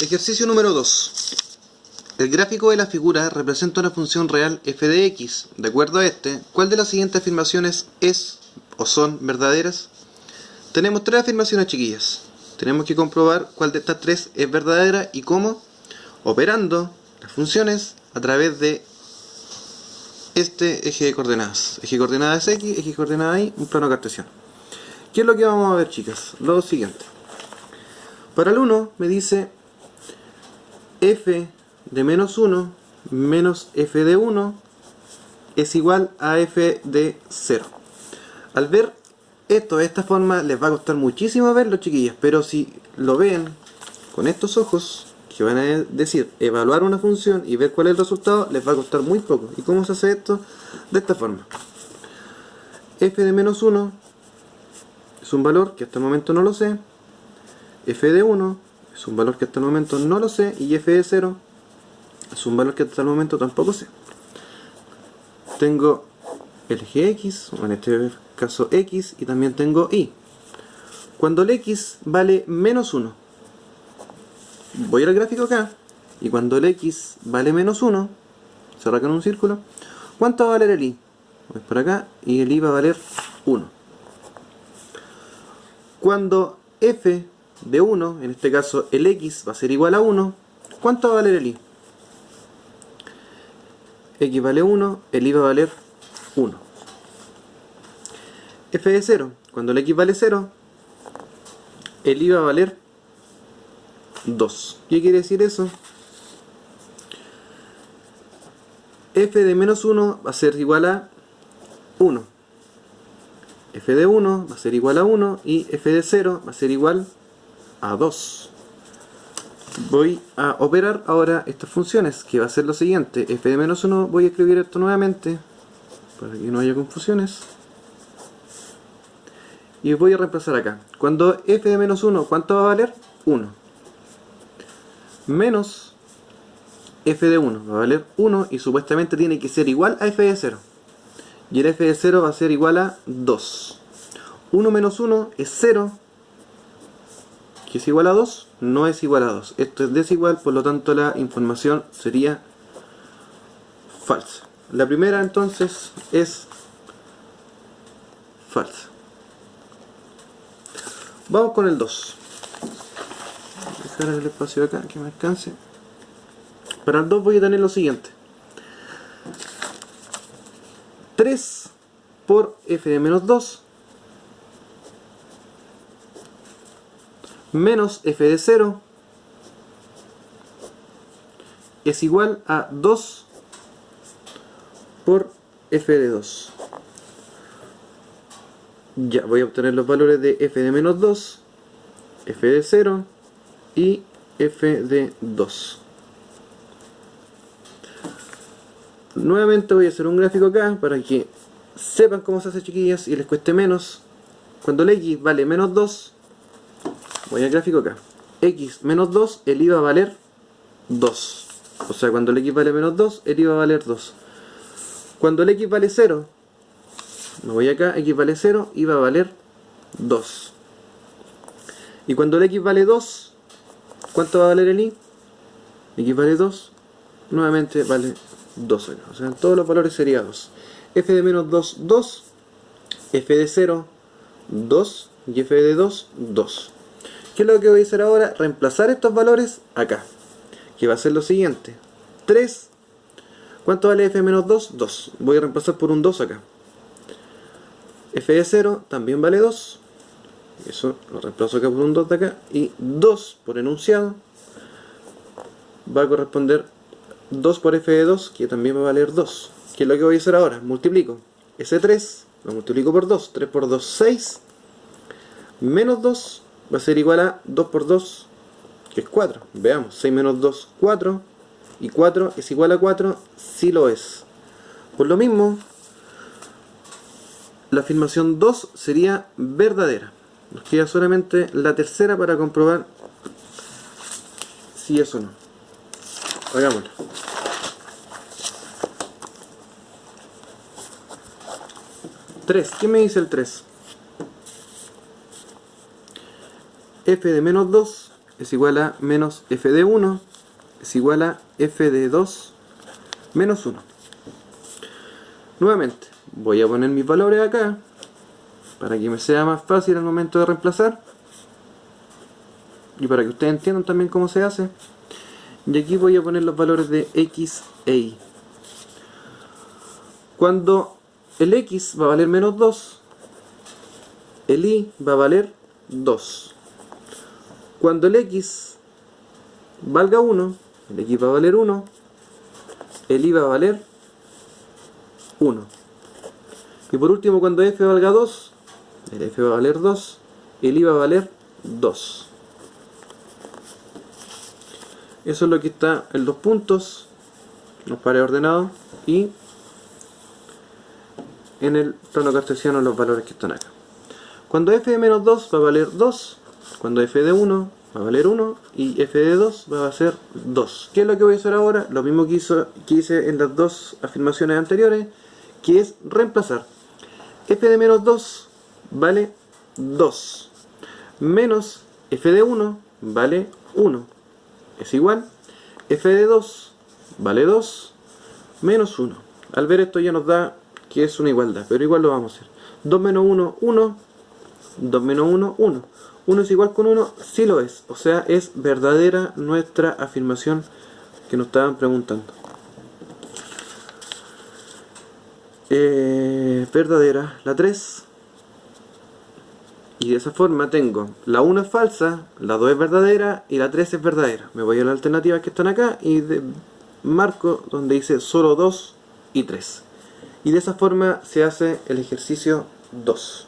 Ejercicio número 2. El gráfico de la figura representa una función real f de x. De acuerdo a este, ¿cuál de las siguientes afirmaciones es o son verdaderas? Tenemos tres afirmaciones, chiquillas. Tenemos que comprobar cuál de estas tres es verdadera y cómo, operando las funciones a través de este eje de coordenadas. Eje de coordenadas x, eje de coordenadas y, un plano cartesiano. ¿Qué es lo que vamos a ver, chicas? Lo siguiente. Para el 1 me dice f de menos 1 menos f de 1 es igual a f de 0. Al ver esto de esta forma les va a costar muchísimo verlo, chiquillas, pero si lo ven con estos ojos, que van a decir evaluar una función y ver cuál es el resultado, les va a costar muy poco. ¿Y cómo se hace esto? De esta forma. F de menos 1 es un valor que hasta el momento no lo sé, f de 1 es un valor que hasta el momento no lo sé, y f de 0 es un valor que hasta el momento tampoco sé. Tengo el eje x, o en este caso x, y también tengo y. Cuando el x vale menos 1, voy al gráfico acá, y cuando el x vale menos 1, cerrar con un círculo, ¿cuánto va a valer el y? Voy por acá, y el y va a valer 1. Cuando f de 1, en este caso el x va a ser igual a 1, ¿cuánto va a valer el y? X vale 1, el y va a valer 1. F de 0, cuando el x vale 0, el y va a valer 2. ¿Qué quiere decir eso? F de menos 1 va a ser igual a 1. F de 1 va a ser igual a 1 y f de 0 va a ser igual a 2. Voy a operar ahora estas funciones, que va a ser lo siguiente. F de menos 1, voy a escribir esto nuevamente para que no haya confusiones, y voy a reemplazar acá. Cuando f de menos 1, ¿cuánto va a valer? 1. Menos f de 1 va a valer 1, y supuestamente tiene que ser igual a f de 0. Y el f de 0 va a ser igual a 2. 1 menos 1 es 0. ¿Que es igual a 2? No es igual a 2. Esto es desigual, por lo tanto la información sería falsa. La primera entonces es falsa. Vamos con el 2. Voy a dejar el espacio acá que me alcance. Para el 2 voy a tener lo siguiente. 3 por f de menos 2 menos f de 0 es igual a 2 por f de 2. Ya, voy a obtener los valores de f de menos 2, f de 0 y f de 2. Nuevamente voy a hacer un gráfico acá para que sepan cómo se hace, chiquillas, y les cueste menos. Cuando el x vale menos 2, voy al gráfico acá. X menos 2, el y va a valer 2. O sea, cuando el x vale menos 2, el y va a valer 2. Cuando el x vale 0, me voy acá, x vale 0, y va a valer 2. Y cuando el x vale 2, ¿cuánto va a valer el y? X vale 2, nuevamente vale 2 acá. O sea, en todos los valores sería 2. F de menos 2, 2. F de 0, 2. Y f de 2, 2. ¿Qué es lo que voy a hacer ahora? Reemplazar estos valores acá, que va a ser lo siguiente. 3. ¿Cuánto vale f de menos 2? 2. Voy a reemplazar por un 2 acá. F de 0 también vale 2. Eso lo reemplazo acá por un 2 de acá. Y 2 por enunciado va a corresponder 2 por f de 2, que también va a valer 2. ¿Qué es lo que voy a hacer ahora? Multiplico ese 3, lo multiplico por 2. 3 por 2, 6. Menos 2 va a ser igual a 2 por 2, que es 4. Veamos, 6 menos 2, 4. Y 4 es igual a 4, sí lo es. Por lo mismo, la afirmación 2 sería verdadera. Nos queda solamente la tercera para comprobar si es o no. Hagámoslo. 3. ¿Qué me dice el 3? F de menos 2 es igual a menos f de 1 es igual a f de 2 menos 1. Nuevamente, voy a poner mis valores acá para que me sea más fácil al momento de reemplazar y para que ustedes entiendan también cómo se hace. Y aquí voy a poner los valores de x e y. Cuando el x va a valer menos 2, el y va a valer 2. Cuando el x valga 1, el x va a valer 1, el y va a valer 1. Y por último, cuando f valga 2, el f va a valer 2, el y va a valer 2. Eso es lo que está en los puntos, los pares ordenados, y en el plano cartesiano los valores que están acá. Cuando f de menos 2 va a valer 2, cuando f de 1 va a valer 1 y f de 2 va a ser 2. ¿Qué es lo que voy a hacer ahora? Lo mismo que hice en las dos afirmaciones anteriores, que es reemplazar. F de menos 2 vale 2, menos f de 1 vale 1, es igual, f de 2 vale 2, menos 1. Al ver esto ya nos da que es una igualdad, pero igual lo vamos a hacer. 2 menos 1, 1, 2 menos 1, 1. 1 es igual con 1, sí lo es, o sea, es verdadera nuestra afirmación que nos estaban preguntando. Verdadera la 3. Y de esa forma tengo la 1 es falsa, la 2 es verdadera y la 3 es verdadera. Me voy a las alternativas que están acá y marco donde dice solo 2 y 3. Y de esa forma se hace el ejercicio 2.